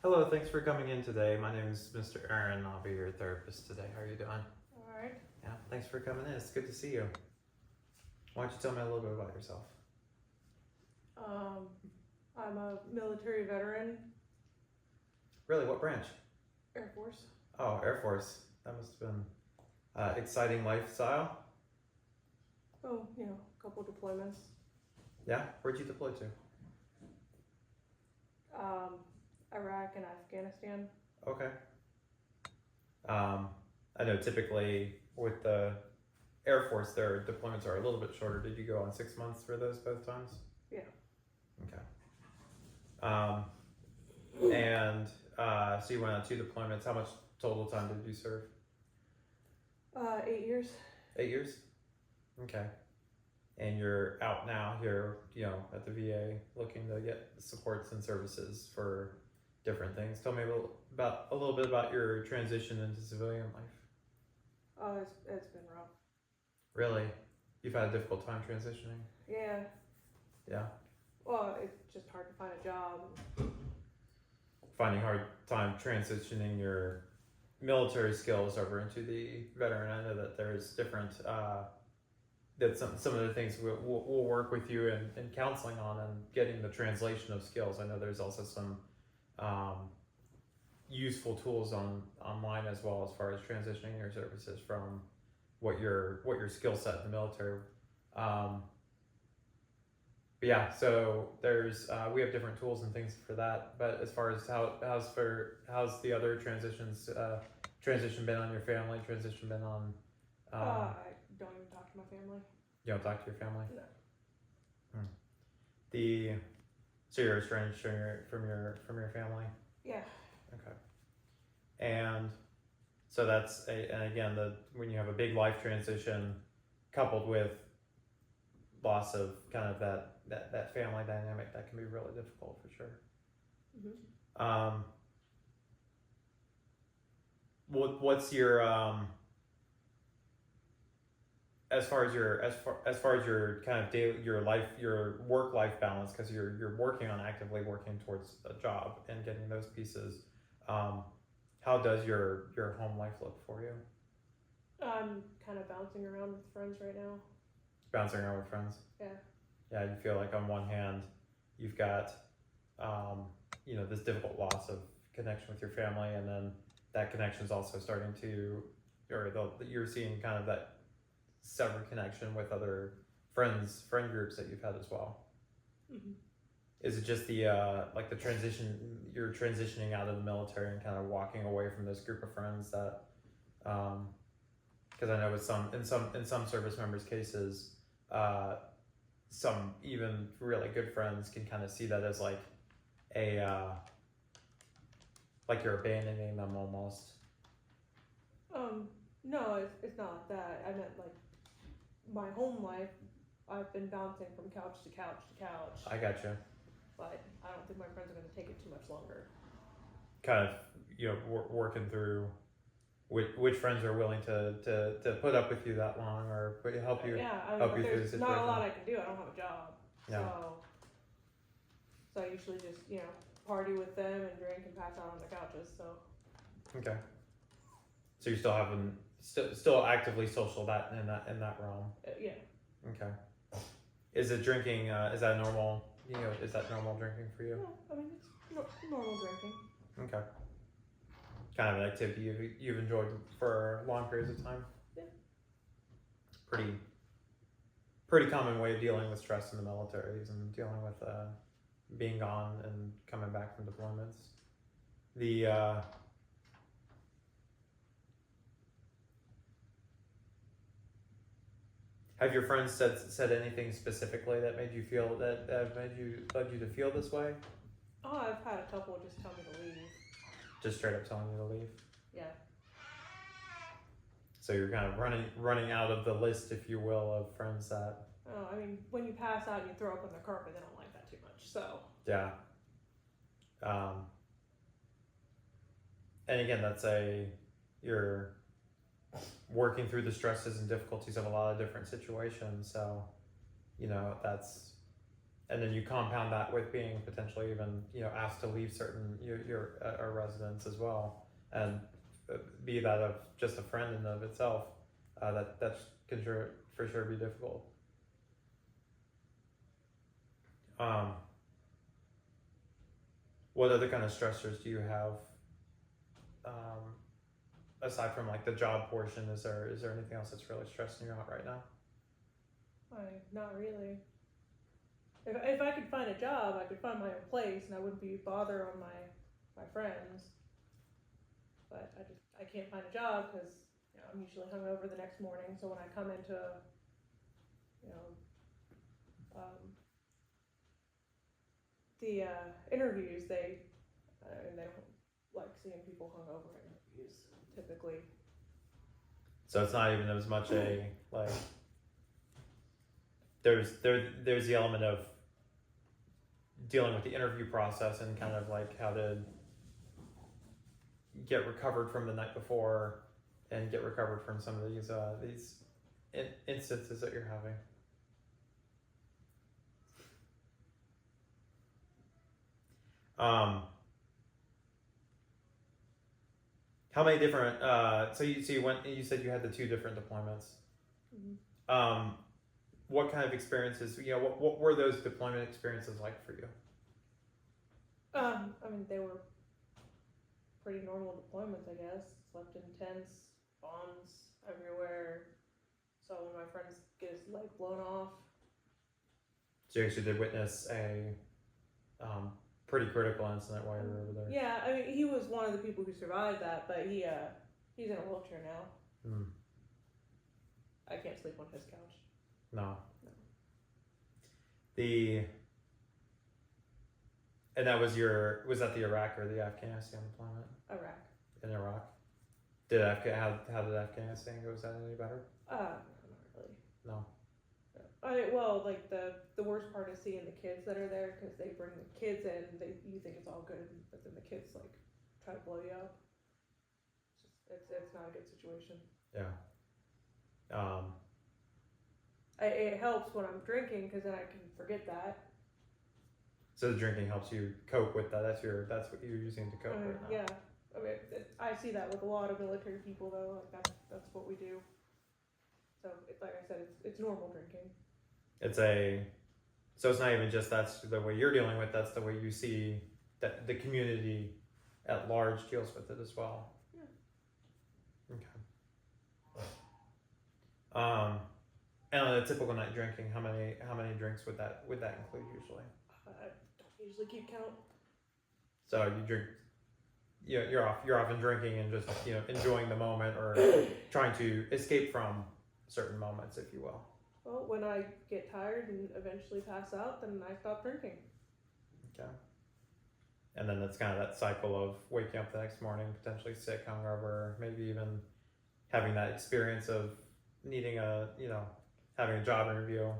Hello, thanks for coming in today. My name is Mr. Aaron. I'll be your therapist today. How are you doing? All right. Yeah, thanks for coming in. It's good to see you. Why don't you tell me a little bit about yourself? I'm a military veteran, Really, what branch? Air Force. Oh, Air Force. That must have been exciting lifestyle. Oh, a couple deployments. Yeah, where'd you deploy to? Iraq and Afghanistan. Okay. I know typically with the Air Force, their deployments are a little bit shorter. Did you go on 6 months for those both times? Yeah. Okay. And so you went on 2 deployments. How much total time did you serve? 8 years. 8 years? Okay. And you're out now here, at the VA looking to get supports and services for different things. Tell me a little bit about your transition into civilian life. It's been rough. Really? You've had a difficult time transitioning? Yeah. Yeah. Well, it's just hard to find a job. Finding hard time transitioning your military skills over into the veteran. I know that there's different that some of the things we'll work with you in counseling on and getting the translation of skills. I know there's also some useful tools online as well as far as transitioning your services from what your skill set in the military. But yeah, so there's we have different tools and things for that. But as far as how's the other transition been on your family? Transition been on? I don't even talk to my family. You don't talk to your family? No. So you're estranged from your family? Yeah. Okay. And so and again, when you have a big life transition coupled with loss of kind of that family dynamic, that can be really difficult for sure. Mm-hmm. What's your as far as your kind of daily your work life balance, because you're actively working towards a job and getting those pieces. How does your home life look for you? I'm kind of bouncing around with friends right now. Bouncing around with friends. Yeah. Yeah, you feel like on one hand you've got this difficult loss of connection with your family, and then that connection is also starting to, you're seeing kind of that severed connection with other friend groups that you've had as well. Mm-hmm. Is it just the the transition, you're transitioning out of the military and kind of walking away from this group of friends that because I know in some service members' cases, some even really good friends can kind of see that as like you're abandoning them almost. No, it's not like that. I meant like my home life. I've been bouncing from couch to couch to couch. I gotcha. But I don't think my friends are going to take it too much longer. Kind of, working through which friends are willing to put up with you that long or help you. Yeah, help you through the situation. There's not a lot I can do. I don't have a job. Yeah. So I usually just party with them and drink and pass out on the couches. So. Okay. So you're still having still actively social in that realm. Yeah. Okay. Is it drinking? Is that normal? Is that normal drinking for you? No, I mean it's normal drinking. Okay. Kind of an activity you've enjoyed for long periods of time. Yeah. Pretty common way of dealing with stress in the military and dealing with being gone and coming back from deployments. Have your friends said anything specifically that made you feel led you to feel this way? Oh, I've had a couple just tell me to leave. Just straight up telling you to leave? Yeah. So you're kind of running out of the list, if you will, of friends that. Oh, I mean, when you pass out and you throw up on the carpet, they don't like that too much. So. Yeah. And again, you're working through the stresses and difficulties of a lot of different situations. So, and then you compound that with being potentially even, you know, asked to leave certain your residence as well, and be that of just a friend in and of itself, that can for sure be difficult. What other kind of stressors do you have, aside from like the job portion? Is there anything else that's really stressing you out right now? Not really. If I could find a job, I could find my own place, and I wouldn't be bothered on my friends. But I can't find a job because, you know, I'm usually hungover the next morning. So when I come into, you know, the interviews, they don't like seeing people hungover in interviews typically. So it's not even as much a like. There's the element of dealing with the interview process and kind of like how to get recovered from the night before and get recovered from some of these instances that you're having. How many different? So you said you had the 2 different deployments. Mm-hmm. What kind of experiences? You know, what were those deployment experiences like for you? I mean, they were pretty normal deployments, I guess. Slept in tents, bombs everywhere. So when my friends get his leg blown off. So you actually did witness a pretty critical incident while you were over there. Yeah, I mean, he was one of the people who survived that, but he's in a wheelchair now. Mm. I can't sleep on his couch. No. And that was that the Iraq or the Afghanistan deployment? Iraq. In Iraq. How did Afghanistan go? Was that any better? Not really. No. Well, like the worst part is seeing the kids that are there, because they bring the kids in, you think it's all good, but then the kids like try to blow you up. It's not a good situation. Yeah. It helps when I'm drinking, because then I can forget that. So the drinking helps you cope with that. That's what you're using to cope right now. Yeah. I mean, I see that with a lot of military people, though. Like that's what we do. So like I said, it's normal drinking. So it's not even just that's the way you're dealing with. That's the way you see that the community at large deals with it as well. Yeah. Okay. And on a typical night drinking, how many drinks would that include usually? I don't usually keep count. So you drink. You're often drinking and just, you know, enjoying the moment or trying to escape from certain moments, if you will. Well, when I get tired and eventually pass out, then I stop drinking. Okay. And then that's kind of that cycle of waking up the next morning, potentially sick, hungover, maybe even having that experience of needing having a job interview.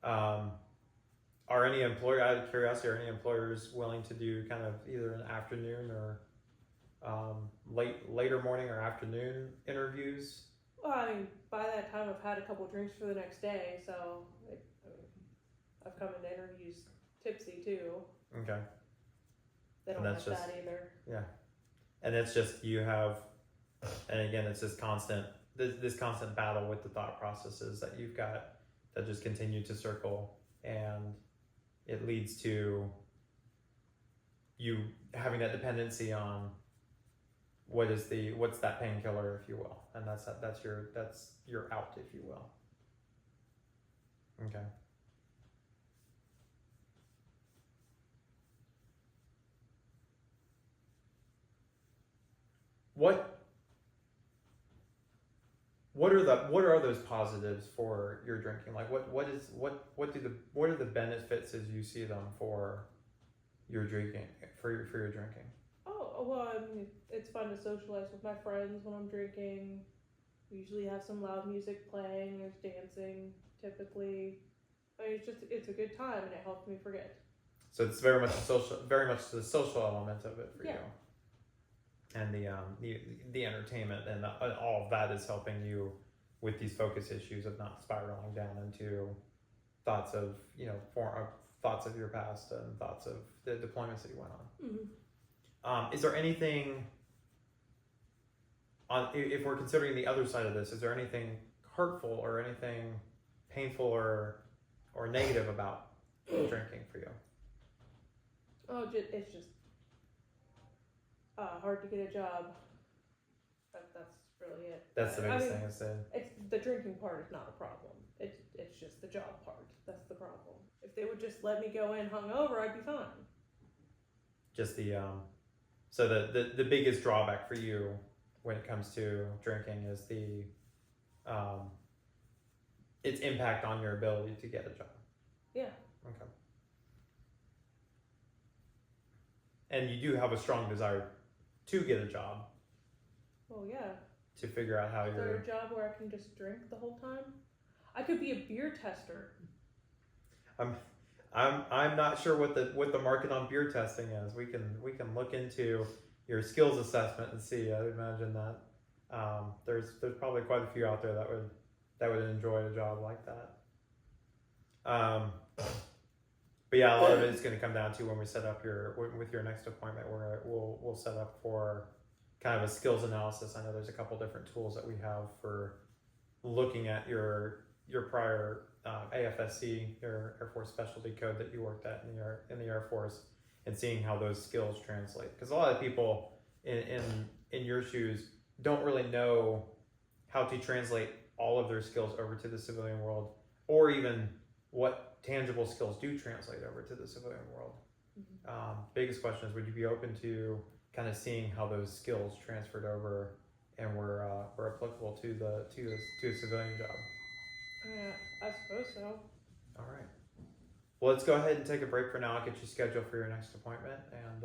Are any out of curiosity, are any employers willing to do kind of either an afternoon or later morning or afternoon interviews? Well, I mean, by that time I've had a couple drinks for the next day, so I've come into interviews tipsy too. Okay. They don't like that either. Yeah. And it's just and again, it's this constant battle with the thought processes that you've got that just continue to circle, and it leads to you having that dependency on what's that painkiller, if you will, and that's your out, if you will. Okay. What are those positives for your drinking? Like what are the benefits as you see them for your drinking, for your drinking? Oh, well, I mean, it's fun to socialize with my friends when I'm drinking. We usually have some loud music playing. There's dancing, typically. I mean, it's a good time, and it helps me forget. So it's very much the social element of it for you, and the entertainment and all of that is helping you with these focus issues of not spiraling down into thoughts of thoughts of your past and thoughts of the deployments that you went on. Mm-hmm. Is there anything if we're considering the other side of this, is there anything hurtful or anything painful or negative about drinking for you? Oh, it's just hard to get a job. That's really it. That's the biggest thing. Is it's the drinking part is not a problem. It's just the job part. That's the problem. If they would just let me go in hungover, I'd be fine. Just the so the biggest drawback for you when it comes to drinking is the its impact on your ability to get a job. Yeah. Okay. And you do have a strong desire to get a job. Well, yeah. To figure out how Is there a job where I can just drink the whole time? I could be a beer tester. I'm not sure what the market on beer testing is. We can look into your skills assessment and see. I would imagine that there's probably quite a few out there that would enjoy a job like that. But yeah, a lot of it is going to come down to when we set up with your next appointment, where we'll set up for kind of a skills analysis. I know there's a couple different tools that we have for looking at your prior AFSC, your Air Force Specialty Code that you worked at in the Air Force, and seeing how those skills translate. Because a lot of people in your shoes don't really know how to translate all of their skills over to the civilian world, or even what tangible skills do translate over to the civilian world. Mm-hmm. Biggest question is, would you be open to kind of seeing how those skills transferred over and were applicable to a civilian job? I suppose so. All right. Well, let's go ahead and take a break for now. I'll get you scheduled for your next appointment, and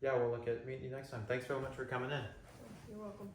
yeah, we'll look at meeting you next time. Thanks so much for coming in. You're welcome.